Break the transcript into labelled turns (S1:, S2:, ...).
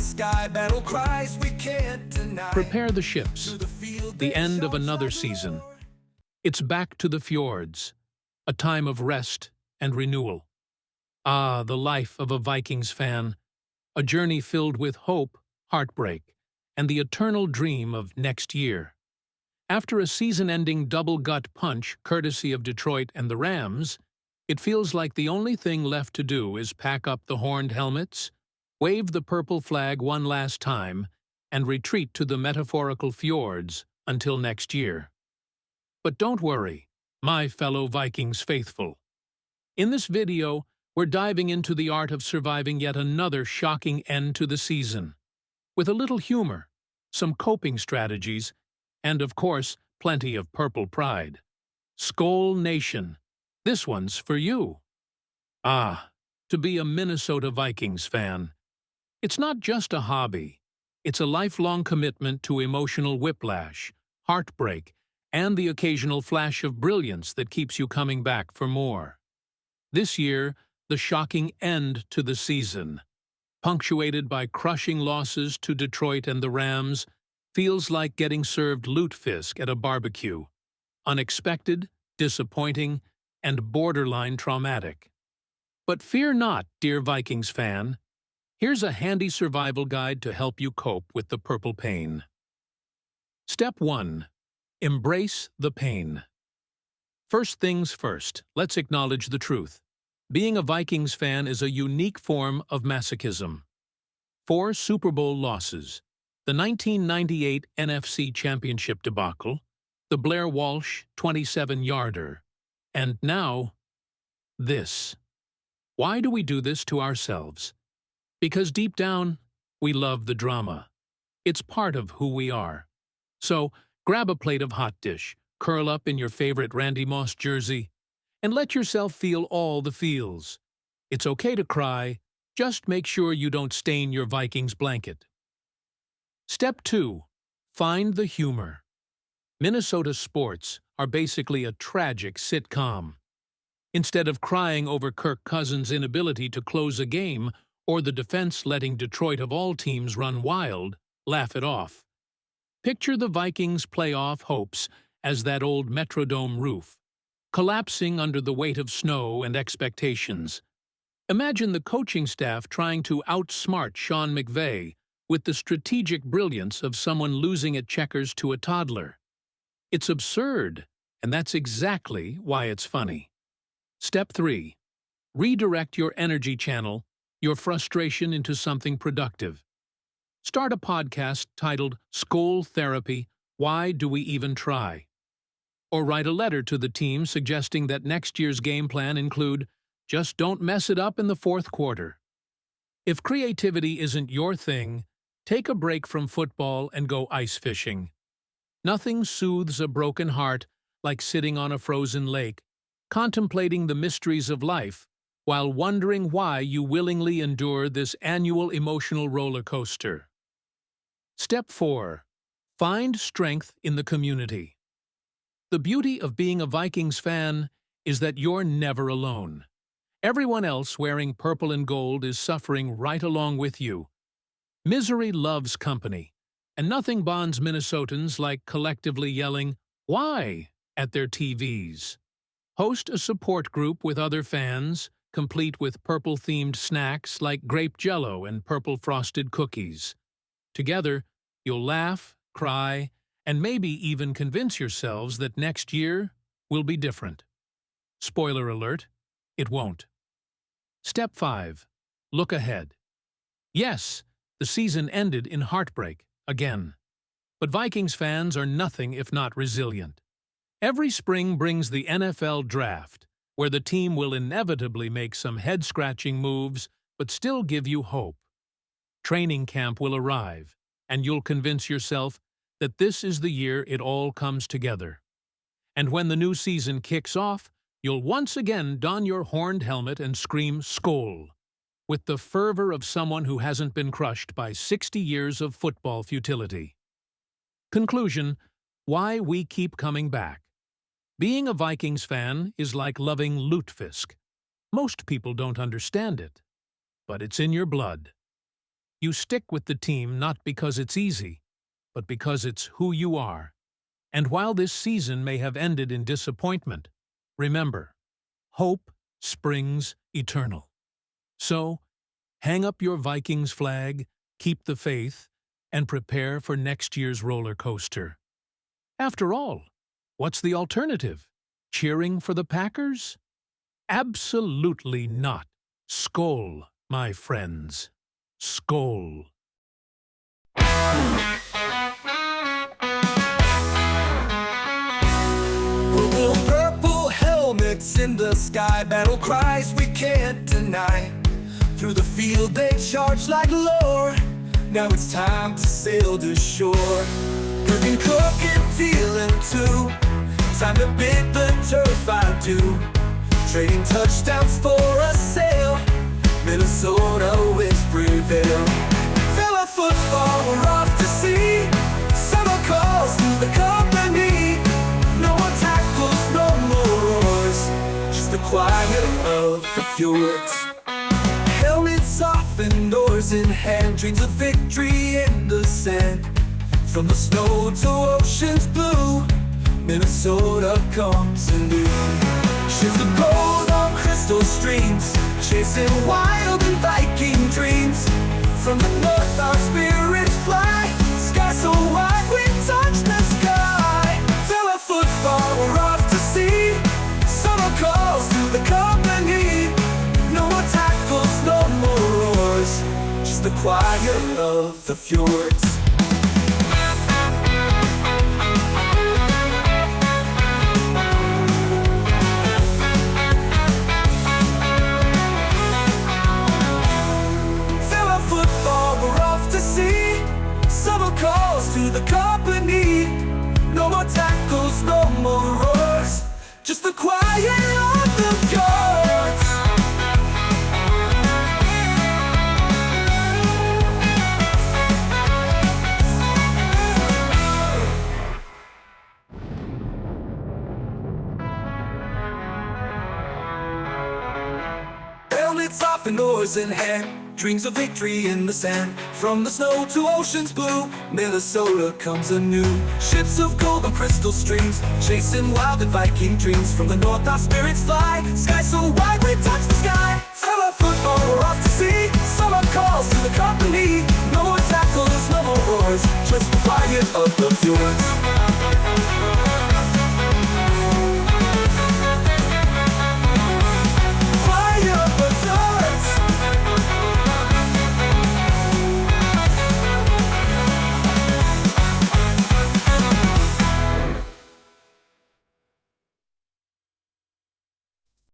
S1: sky, battle cries we can't deny.
S2: Prepare the ships. The end of another season. It's back to the Fjords, a time of rest and renewal. Ah, the life of a Vikings fan, a journey filled with hope, heartbreak, and the eternal dream of next year. After a season-ending double-gut punch courtesy of Detroit and the Rams, it feels like the only thing left to do is pack up the horned helmets, wave the purple flag one last time, and retreat to the metaphorical Fjords until next year. But don't worry, my fellow Vikings faithful. In this video, we're diving into the art of surviving yet another shocking end to the season, with a little humor, some coping strategies, and of course, plenty of purple pride. Skol Nation, this one's for you. Ah, to be a Minnesota Vikings fan. It's not just a hobby. It's a lifelong commitment to emotional whiplash, heartbreak, and the occasional flash of brilliance that keeps you coming back for more. This year, the shocking end to the season, punctuated by crushing losses to Detroit and the Rams, feels like getting served lutefisk at a barbecue. Unexpected, disappointing, and borderline traumatic. But fear not, dear Vikings fan. Here's a handy survival guide to help you cope with the purple pain. Step 1. Embrace the pain. First things first, let's acknowledge the truth. Being a Vikings fan is a unique form of masochism. 4 Super Bowl losses, the 1998 NFC Championship debacle, the Blair Walsh 27-yarder, and now, this. Why do we do this to ourselves? Because deep down, we love the drama. It's part of who we are. So, grab a plate of hot dish, curl up in your favorite Randy Moss jersey, and let yourself feel all the feels. It's okay to cry, just make sure you don't stain your Vikings blanket. Step 2. Find the humor. Minnesota sports are basically a tragic sitcom. Instead of crying over Kirk Cousins' inability to close a game or the defense letting Detroit of all teams run wild, laugh it off. Picture the Vikings' playoff hopes as that old Metrodome roof, collapsing under the weight of snow and expectations. Imagine the coaching staff trying to outsmart Sean McVay with the strategic brilliance of someone losing at checkers to a toddler. It's absurd, and that's exactly why it's funny. Step 3. Redirect your energy channel, your frustration into something productive. Start a podcast titled Skol Therapy, Why Do We Even Try? Or write a letter to the team suggesting that next year's game plan include, just don't mess it up in the fourth quarter. If creativity isn't your thing, take a break from football and go ice fishing. Nothing soothes a broken heart like sitting on a frozen lake, contemplating the mysteries of life, while wondering why you willingly endure this annual emotional roller coaster. Step 4. Find strength in the community. The beauty of being a Vikings fan is that you're never alone. Everyone else wearing purple and gold is suffering right along with you. Misery loves company, and nothing bonds Minnesotans like collectively yelling, "Why?" at their TVs. Host a support group with other fans, complete with purple-themed snacks like grape jello and purple frosted cookies. Together, you'll laugh, cry, and maybe even convince yourselves that next year will be different. Spoiler alert, it won't. Step 5. Look ahead. Yes, the season ended in heartbreak, again. But Vikings fans are nothing if not resilient. Every spring brings the NFL Draft, where the team will inevitably make some head-scratching moves but still give you hope. Training camp will arrive, and you'll convince yourself that this is the year it all comes together. And when the new season kicks off, you'll once again don your horned helmet and scream Skol, with the fervor of someone who hasn't been crushed by 60 years of football futility. Conclusion: why we keep coming back. Being a Vikings fan is like loving lutefisk. Most people don't understand it, but it's in your blood. You stick with the team not because it's easy, but because it's who you are. And while this season may have ended in disappointment, remember, hope springs eternal. So, hang up your Vikings flag, keep the faith, and prepare for next year's roller coaster. After all, what's the alternative? Cheering for the Packers? Absolutely not. Skol, my friends. Skol.
S1: Purple, purple helmets in the sky, battle cries we can't deny. Through the field they charge like lore. Now it's time to sail to shore. Cooking, cooking, feeling too. Time to bid the turf adieu. Trading touchdowns for a sail. Minnesota winds prevail. Fella football, we're off to sea. Summer calls to the company. No more tackles, no more roars. Just the quiet of the fjords. Helmets off and oars in hand. Dreams of victory in the sand. From the snow to ocean's blue, Minnesota comes anew. Ships of gold on crystal streams, chasing wild and Viking dreams. From the north our spirits fly. Sky so wide we touch the sky. Fella football, we're off to sea. Summer calls to the company. No more tackles, no more roars. Just the quiet of the fjords. Calls to the company. No more tackles, no more roars. Just the quiet of the fjords. Helmets off and oars in hand. Dreams of victory in the sand. From the snow to ocean's blue, Minnesota comes anew. Ships of gold and crystal streams, chasing wild and Viking dreams. From the north our spirits fly. Sky so wide we touch the sky. Fella football, we're off to sea. Summer calls to the company. No more tackles, no more roars. Just the quiet of the fjords.